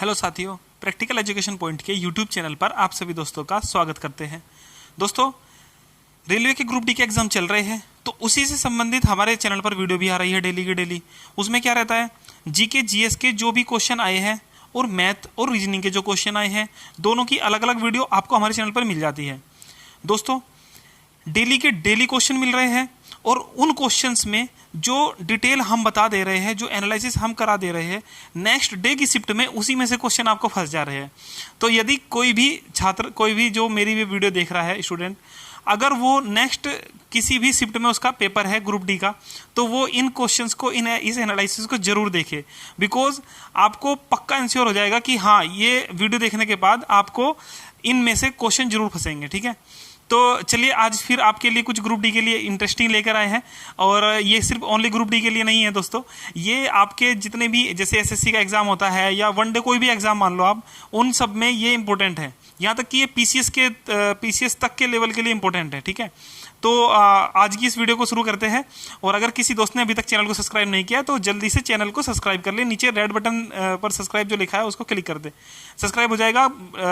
Hello साथियों, practical education point के YouTube channel पर आप सभी दोस्तों का स्वागत करते हैं। दोस्तों, रेलवे के ग्रुप डी के एग्जाम चल रहे हैं, तो उसी से संबंधित हमारे चैनल पर वीडियो भी आ रही है डेली की डेली। उसमें क्या रहता है, जीके जीएस के जो भी क्वेश्चन आए हैं और मैथ और रीजनिंग के जो क्वेश्चन आए हैं, दोनों की अलग अलग वीडियो आपको हमारे चैनल पर मिल जाती है। दोस्तों, डेली के डेली क्वेश्चन मिल रहे हैं और उन क्वेश्चंस में जो डिटेल हम बता दे रहे हैं, जो एनालिसिस हम करा दे रहे हैं, नेक्स्ट डे की शिफ्ट में उसी में से क्वेश्चन आपको फंस जा रहे हैं। तो यदि कोई भी छात्र, कोई भी जो मेरी भी वीडियो देख रहा है स्टूडेंट, अगर वो नेक्स्ट किसी भी शिफ्ट में उसका पेपर है ग्रुप डी का, तो वो इन क्वेश्चंस को, इस एनालिसिस को जरूर देखे। बिकॉज आपको पक्का इंश्योर हो जाएगा कि हाँ, ये वीडियो देखने के बाद आपको इनमें से क्वेश्चन जरूर फंसेंगे। ठीक है, तो चलिए आज फिर आपके लिए कुछ ग्रुप डी के लिए इंटरेस्टिंग लेकर आए हैं। और ये सिर्फ ओनली ग्रुप डी के लिए नहीं है दोस्तों, ये आपके जितने भी जैसे एसएससी का एग्जाम होता है या वनडे कोई भी एग्जाम मान लो आप, उन सब में ये इंपॉर्टेंट है। यहाँ तक कि ये पीसीएस तक के लेवल के लिए इंपॉर्टेंट है। ठीक है, तो आज की इस वीडियो को शुरू करते हैं। और अगर किसी दोस्त ने अभी तक चैनल को सब्सक्राइब नहीं किया तो जल्दी से चैनल को सब्सक्राइब कर ले। नीचे रेड बटन पर सब्सक्राइब जो लिखा है उसको क्लिक कर दे, सब्सक्राइब हो जाएगा।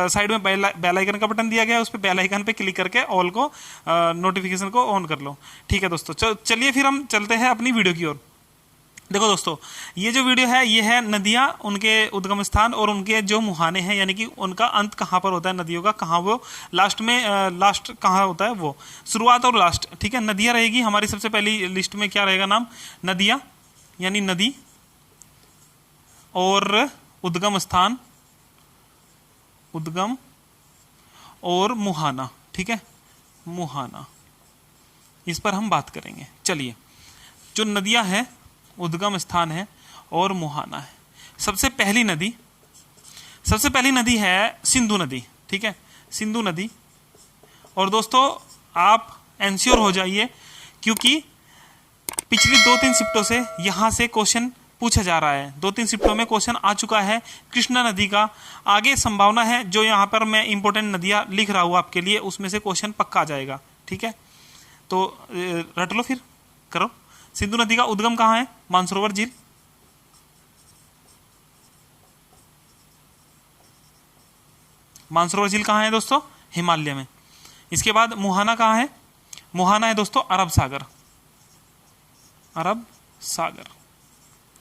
साइड में बेल आइकन का बटन दिया गया है, उस पर बेल आइकन पे क्लिक करके ऑल को नोटिफिकेशन को ऑन कर लो। ठीक है दोस्तों, चलिए फिर हम चलते हैं अपनी वीडियो की ओर। देखो दोस्तों, ये जो वीडियो है ये है नदियाँ, उनके उद्गम स्थान और उनके जो मुहाने हैं, यानी कि उनका अंत कहाँ पर होता है नदियों का, कहाँ वो लास्ट में लास्ट कहाँ होता है, वो शुरुआत और लास्ट। ठीक है, नदियाँ रहेगी हमारी सबसे पहली लिस्ट में। क्या रहेगा नाम? नदियाँ, यानी नदी, और उद्गम स्थान, उद्गम और मुहाना। ठीक है, मुहाना, इस पर हम बात करेंगे। चलिए, जो नदियाँ हैं, उद्गम स्थान है और मुहाना है। सबसे पहली नदी है सिंधु नदी। ठीक है, सिंधु नदी। और दोस्तों, आप एंश्योर हो जाइए, क्योंकि पिछली 2-3 शिफ्टों से यहां से क्वेश्चन पूछा जा रहा है। 2-3 शिफ्टों में क्वेश्चन आ चुका है कृष्णा नदी का। आगे संभावना है, जो यहां पर मैं इंपॉर्टेंट नदियां लिख रहा हूं आपके लिए, उसमें से क्वेश्चन पक्का आ जाएगा। ठीक है, तो रट लो, फिर करो। सिंधु नदी का उद्गम कहाँ है? मानसरोवर झील। मानसरोवर झील कहाँ है दोस्तों? हिमालय में। इसके बाद मुहाना कहाँ है? मुहाना है दोस्तों अरब सागर, अरब सागर।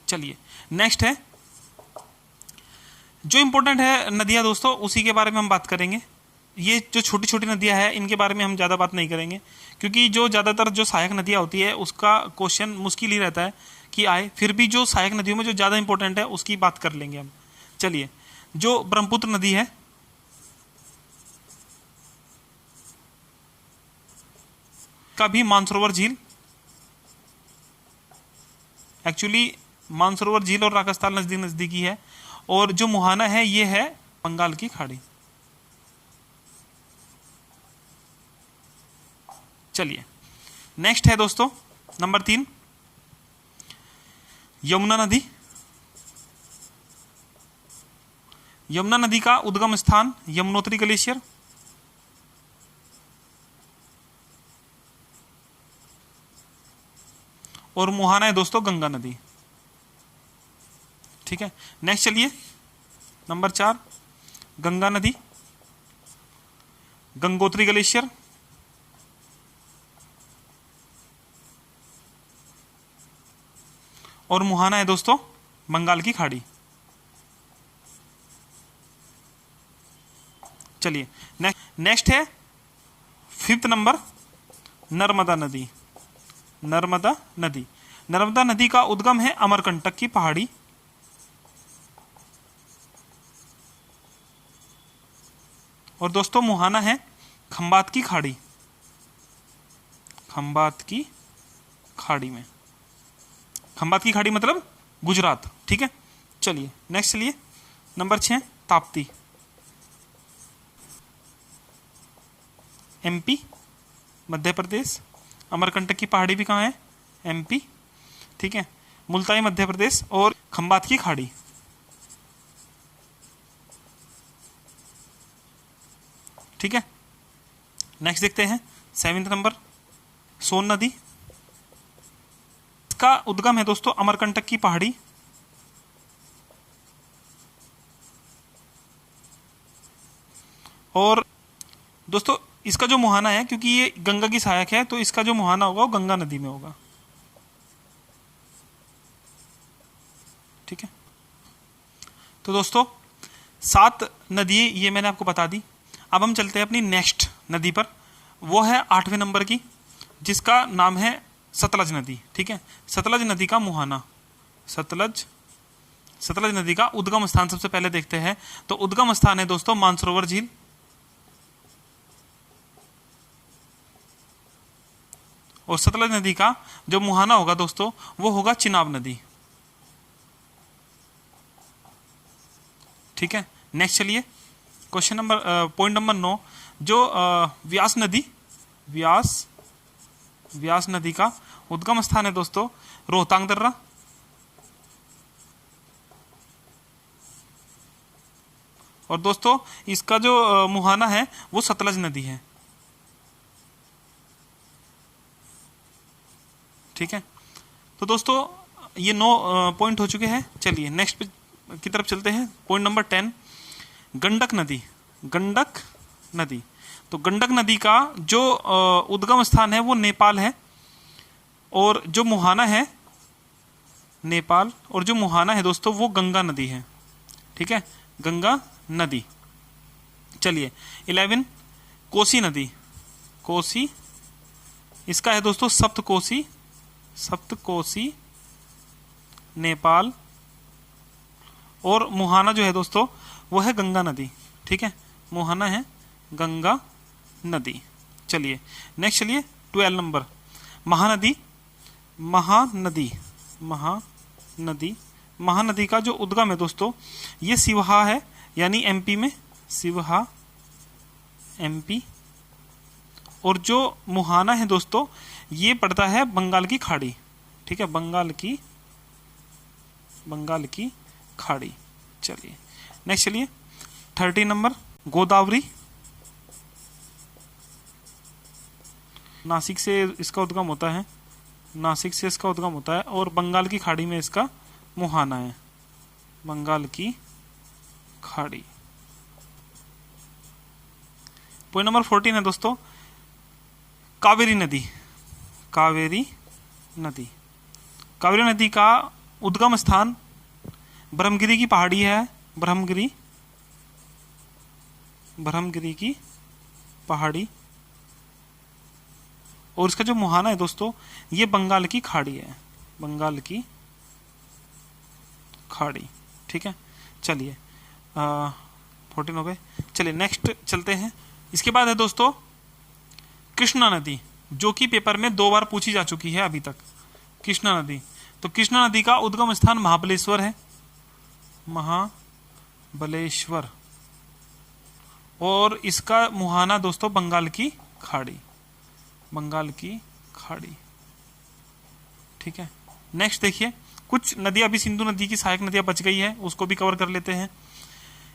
चलिए, नेक्स्ट है जो इंपॉर्टेंट है नदियां दोस्तों, उसी के बारे में हम बात करेंगे। ये जो छोटी छोटी नदियां हैं, इनके बारे में हम ज़्यादा बात नहीं करेंगे, क्योंकि जो ज़्यादातर जो सहायक नदियां होती है उसका क्वेश्चन मुश्किल ही रहता है कि आए। फिर भी जो सहायक नदियों में जो ज़्यादा इंपॉर्टेंट है उसकी बात कर लेंगे हम। चलिए, जो ब्रह्मपुत्र नदी है, का भी मानसरोवर झील, एक्चुअली मानसरोवर झील और राजस्थान नजदीकी है। और जो मुहाना है ये है बंगाल की खाड़ी। चलिए, नेक्स्ट है दोस्तों नंबर 3, यमुना नदी। यमुना नदी का उद्गम स्थान यमुनोत्री ग्लेशियर। और मुहाना है दोस्तों गंगा नदी। ठीक है, नेक्स्ट चलिए, नंबर 4, गंगा नदी, गंगोत्री ग्लेशियर। और मुहाना है दोस्तों बंगाल की खाड़ी। चलिए, नेक्स्ट है 5th नंबर, नर्मदा नदी। नर्मदा नदी, नर्मदा नदी का उद्गम है अमरकंटक की पहाड़ी। और दोस्तों मुहाना है खंबात की खाड़ी, खंबात की खाड़ी में। खंबात की खाड़ी मतलब गुजरात। ठीक है, चलिए नेक्स्ट चलिए, नंबर 6, ताप्ती, एमपी, मध्य प्रदेश। अमरकंटक की पहाड़ी भी कहाँ है? एमपी। ठीक है, मुल्ताई मध्य प्रदेश। और खंबात की खाड़ी। ठीक है, नेक्स्ट देखते हैं 7th नंबर, सोन नदी। इसका उद्गम है दोस्तों अमरकंटक की पहाड़ी। और दोस्तों इसका जो मुहाना है, क्योंकि ये गंगा की सहायक है, तो इसका जो मुहाना होगा वो गंगा नदी में होगा। ठीक है, तो दोस्तों 7 नदी ये मैंने आपको बता दी। अब हम चलते हैं अपनी नेक्स्ट नदी पर, वो है 8वें नंबर की, जिसका नाम है सतलज नदी। ठीक है, सतलज नदी का मुहाना, सतलज नदी का उद्गम स्थान सबसे पहले देखते हैं। तो उद्गम स्थान है दोस्तों मानसरोवर झील, और सतलज नदी का जो मुहाना होगा दोस्तों वो होगा चिनाब नदी। ठीक है, नेक्स्ट चलिए क्वेश्चन नंबर पॉइंट नंबर 9, जो व्यास नदी का उद्गम स्थान है दोस्तों रोहतांग दर्रा, और दोस्तों इसका जो मुहाना है वो सतलज नदी है। ठीक है, तो दोस्तों ये 9 पॉइंट हो चुके हैं। चलिए नेक्स्ट की तरफ चलते हैं। पॉइंट नंबर 10, गंडक नदी। तो गंडक नदी का जो उद्गम स्थान है वो नेपाल है, और जो मुहाना है नेपाल, और जो मुहाना है दोस्तों वो गंगा नदी है। ठीक है, गंगा नदी। चलिए 11, कोसी नदी। कोसी, इसका है दोस्तों सप्तकोसी नेपाल, और मुहाना जो है दोस्तों वो है गंगा नदी। ठीक है, मुहाना है गंगा नदी। चलिए नेक्स्ट चलिए 12 नंबर, महानदी का जो उद्गम है दोस्तों ये सिवहा है, यानी एमपी में, सिवहा एमपी, और जो मुहाना है दोस्तों ये पड़ता है बंगाल की खाड़ी। ठीक है, बंगाल की खाड़ी। चलिए नेक्स्ट चलिए 13 नंबर, गोदावरी। नासिक से इसका उद्गम होता है, और बंगाल की खाड़ी में इसका मुहाना है, बंगाल की खाड़ी। पॉइंट नंबर 14 है दोस्तों कावेरी नदी का उद्गम स्थान ब्रह्मगिरी की पहाड़ी है, ब्रह्मगिरी की पहाड़ी, और इसका जो मुहाना है दोस्तों ये बंगाल की खाड़ी है, बंगाल की खाड़ी। ठीक है, चलिए 14 हो गए। चलिए नेक्स्ट चलते हैं। इसके बाद है दोस्तों कृष्णा नदी, जो कि पेपर में 2 बार पूछी जा चुकी है अभी तक। कृष्णा नदी, तो कृष्णा नदी का उद्गम स्थान महाबलेश्वर है, महाबलेश्वर, और इसका मुहाना दोस्तों बंगाल की खाड़ी, ठीक है। नेक्स्ट देखिए, कुछ नदियां अभी सिंधु नदी की सहायक नदियां बच गई है, उसको भी कवर कर लेते हैं।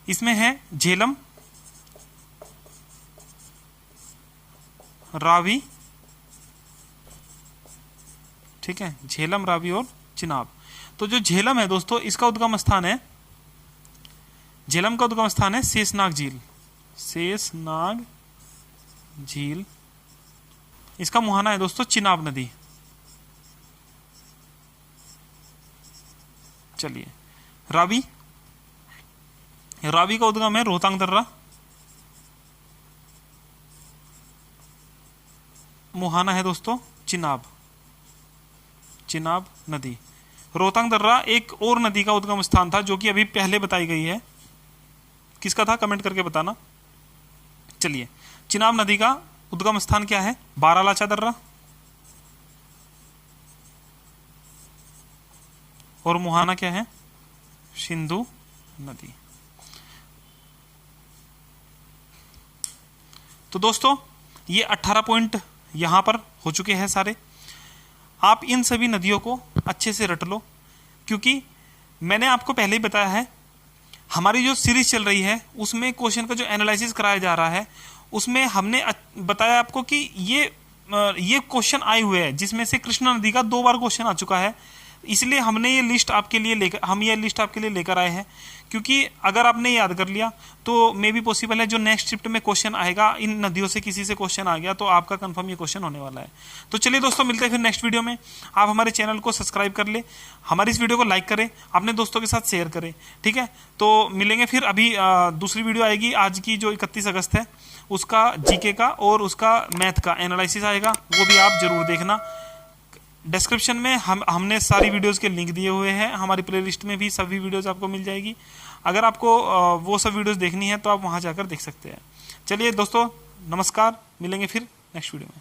इसमें है झेलम, रावी, ठीक है, झेलम, रावी और चिनाब। तो जो झेलम है दोस्तों इसका उद्गम स्थान है, झेलम का उद्गम स्थान है शेषनाग झील। इसका मुहाना है दोस्तों चिनाब नदी। चलिए रावी का उद्गम है रोहतांग दर्रा, मुहाना है दोस्तों चिनाब नदी। रोहतांग दर्रा एक और नदी का उद्गम स्थान था जो कि अभी पहले बताई गई है, किसका था कमेंट करके बताना। चलिए चिनाब नदी का उद्गम स्थान क्या है, बारालाचा दर्रा, और मुहाना क्या है, सिंधु नदी। तो दोस्तों ये 18 पॉइंट यहां पर हो चुके हैं सारे। आप इन सभी नदियों को अच्छे से रट लो, क्योंकि मैंने आपको पहले ही बताया है हमारी जो सीरीज चल रही है उसमें क्वेश्चन का जो एनालिसिस कराया जा रहा है उसमें हमने बताया आपको कि ये क्वेश्चन आए हुए हैं जिसमें से कृष्णा नदी का 2 बार क्वेश्चन आ चुका है, इसलिए हमने ये लिस्ट आपके लिए लेकर आए हैं, क्योंकि अगर आपने याद कर लिया तो मे भी पॉसिबल है जो नेक्स्ट शिफ्ट में क्वेश्चन आएगा इन नदियों से किसी से क्वेश्चन आ गया तो आपका कंफर्म ये क्वेश्चन होने वाला है। तो चलिए दोस्तों, मिलते हैं फिर नेक्स्ट वीडियो में। आप हमारे चैनल को सब्सक्राइब कर ले, हमारी इस वीडियो को लाइक करें, अपने दोस्तों के साथ शेयर करें, ठीक है। तो मिलेंगे फिर। अभी दूसरी वीडियो आएगी आज की जो 31 अगस्त है, उसका जीके का और उसका मैथ का एनालिसिस आएगा, वो भी आप जरूर देखना। डिस्क्रिप्शन में हमने सारी वीडियोस के लिंक दिए हुए हैं, हमारी प्लेलिस्ट में भी सभी वीडियोस आपको मिल जाएगी। अगर आपको वो सब वीडियोस देखनी है तो आप वहां जाकर देख सकते हैं। चलिए दोस्तों, नमस्कार, मिलेंगे फिर नेक्स्ट वीडियो में।